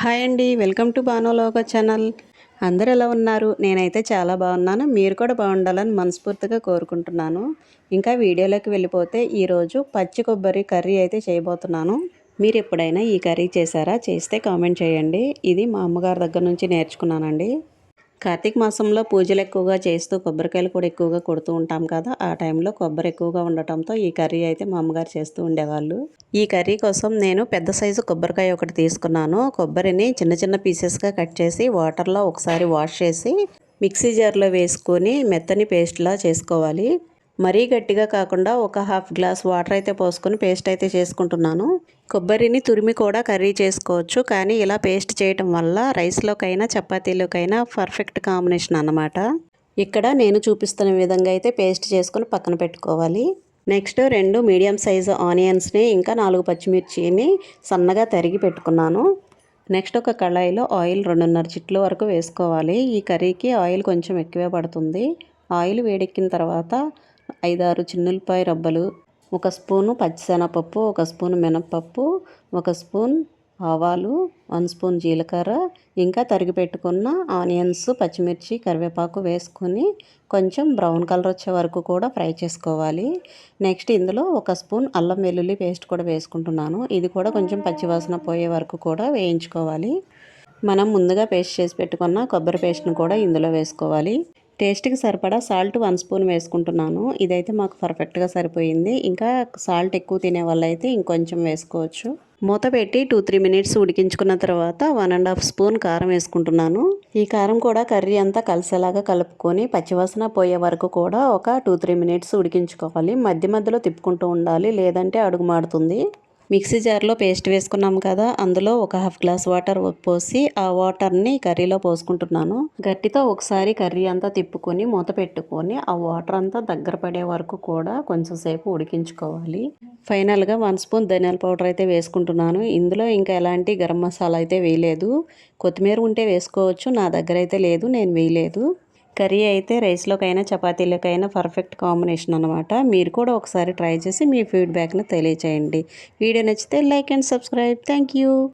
Hi అండి, welcome to బానోలోక channel. అందరు ఎలా ఉన్నారు? నేనైతే చాలా బాగున్నాను. మీరు కూడా బాగుండాలని మనస్ఫూర్తిగా కోరుకుంటున్నాను. ఇంకా వీడియోలోకి వెళ్ళిపోతే ఈరోజు పచ్చి కొబ్బరి కర్రీ అయితే చేయబోతున్నాను. మీరు ఎప్పుడైనా ఈ కర్రీ చేశారా? చేస్తే కామెంట్ చేయండి. ఇది మా అమ్మగారి దగ్గర నుంచి నేర్చుకున్నానండి. కార్తీక మాసంలో పూజలు ఎక్కువగా చేస్తూ కొబ్బరికాయలు కూడా ఎక్కువగా కొడుతూ ఉంటాం కదా. ఆ టైంలో కొబ్బరి ఎక్కువగా ఉండటంతో ఈ కర్రీ అయితే మా అమ్మగారు చేస్తూ ఉండేవాళ్ళు. ఈ కర్రీ కోసం నేను పెద్ద సైజు కొబ్బరికాయ ఒకటి తీసుకున్నాను. కొబ్బరిని చిన్న చిన్న పీసెస్గా కట్ చేసి వాటర్లో ఒకసారి వాష్ చేసి మిక్సీ జార్లో వేసుకొని మెత్తని పేస్ట్లా చేసుకోవాలి. మరీ గట్టిగా కాకుండా ఒక హాఫ్ గ్లాస్ వాటర్ అయితే పోసుకొని పేస్ట్ అయితే చేసుకుంటున్నాను. కొబ్బరిని తురిమి కూడా కర్రీ చేసుకోవచ్చు, కానీ ఇలా పేస్ట్ చేయటం వల్ల రైస్లోకైనా చపాతీలోకైనా పర్ఫెక్ట్ కాంబినేషన్ అన్నమాట. ఇక్కడ నేను చూపిస్తున్న విధంగా అయితే పేస్ట్ చేసుకొని పక్కన పెట్టుకోవాలి. నెక్స్ట్ 2 మీడియం సైజు ఆనియన్స్ని ఇంకా 4 పచ్చిమిర్చిని సన్నగా తరిగి పెట్టుకున్నాను. నెక్స్ట్ ఒక కళాయిలో ఆయిల్ 2.5 చిట్లు వరకు వేసుకోవాలి. ఈ కర్రీకి ఆయిల్ కొంచెం ఎక్కువే పడుతుంది. ఆయిల్ వేడెక్కిన తర్వాత 5-6 చిన్నులపాయ రబ్బలు, ఒక స్పూను పచ్చిశనగపప్పు, ఒక స్పూన్ మినప్పప్పు, ఒక స్పూన్ ఆవాలు, 1 స్పూన్ జీలకర్ర, ఇంకా తరిగి పెట్టుకున్న ఆనియన్స్, పచ్చిమిర్చి, కరివేపాకు వేసుకొని కొంచెం బ్రౌన్ కలర్ వచ్చే వరకు కూడా ఫ్రై చేసుకోవాలి. నెక్స్ట్ ఇందులో ఒక స్పూన్ అల్లం వెల్లుల్లి పేస్ట్ కూడా వేసుకుంటున్నాను. ఇది కూడా కొంచెం పచ్చివాసన పోయే వరకు కూడా వేయించుకోవాలి. మనం ముందుగా పేస్ట్ చేసి పెట్టుకున్న కొబ్బరి పేస్ట్ని కూడా ఇందులో వేసుకోవాలి. టేస్ట్కి సరిపడా సాల్ట్ 1 స్పూన్ వేసుకుంటున్నాను. ఇదైతే మాకు పర్ఫెక్ట్గా సరిపోయింది. ఇంకా సాల్ట్ ఎక్కువ తినే వాళ్ళైతే ఇంకొంచెం వేసుకోవచ్చు. మూత పెట్టి 2-3 మినిట్స్ ఉడికించుకున్న తర్వాత 1.5 స్పూన్ కారం వేసుకుంటున్నాను. ఈ కారం కూడా కర్రీ అంతా కలిసేలాగా కలుపుకొని పచ్చివాసన పోయే వరకు కూడా ఒక 2-3 మినిట్స్ ఉడికించుకోవాలి. మధ్య మధ్యలో తిప్పుకుంటూ ఉండాలి, లేదంటే అడుగు మాడుతుంది. మిక్సీ జార్లో పేస్ట్ వేసుకున్నాం కదా, అందులో ఒక హాఫ్ గ్లాస్ వాటర్ పోసి ఆ వాటర్ని కర్రీలో పోసుకుంటున్నాను. గట్టితో ఒకసారి కర్రీ అంతా తిప్పుకొని మూత పెట్టుకొని ఆ వాటర్ అంతా దగ్గర పడే వరకు కూడా కొంచెం సేపు ఉడికించుకోవాలి. ఫైనల్గా 1 స్పూన్ ధనియాల పౌడర్ అయితే వేసుకుంటున్నాను. ఇందులో ఇంకా ఎలాంటి గరం మసాలా అయితే వేయలేదు. కొత్తిమీర ఉంటే వేసుకోవచ్చు, నా దగ్గర అయితే లేదు, నేను వేయలేదు. కర్రీ అయితే రైస్లోకైనా చపాతీలకైనా పర్ఫెక్ట్ కాంబినేషన్ అనమాట. మీరు కూడా ఒకసారి ట్రై చేసి మీ ఫీడ్బ్యాక్ని తెలియచేయండి. వీడియో నచ్చితే like and subscribe. Thank you.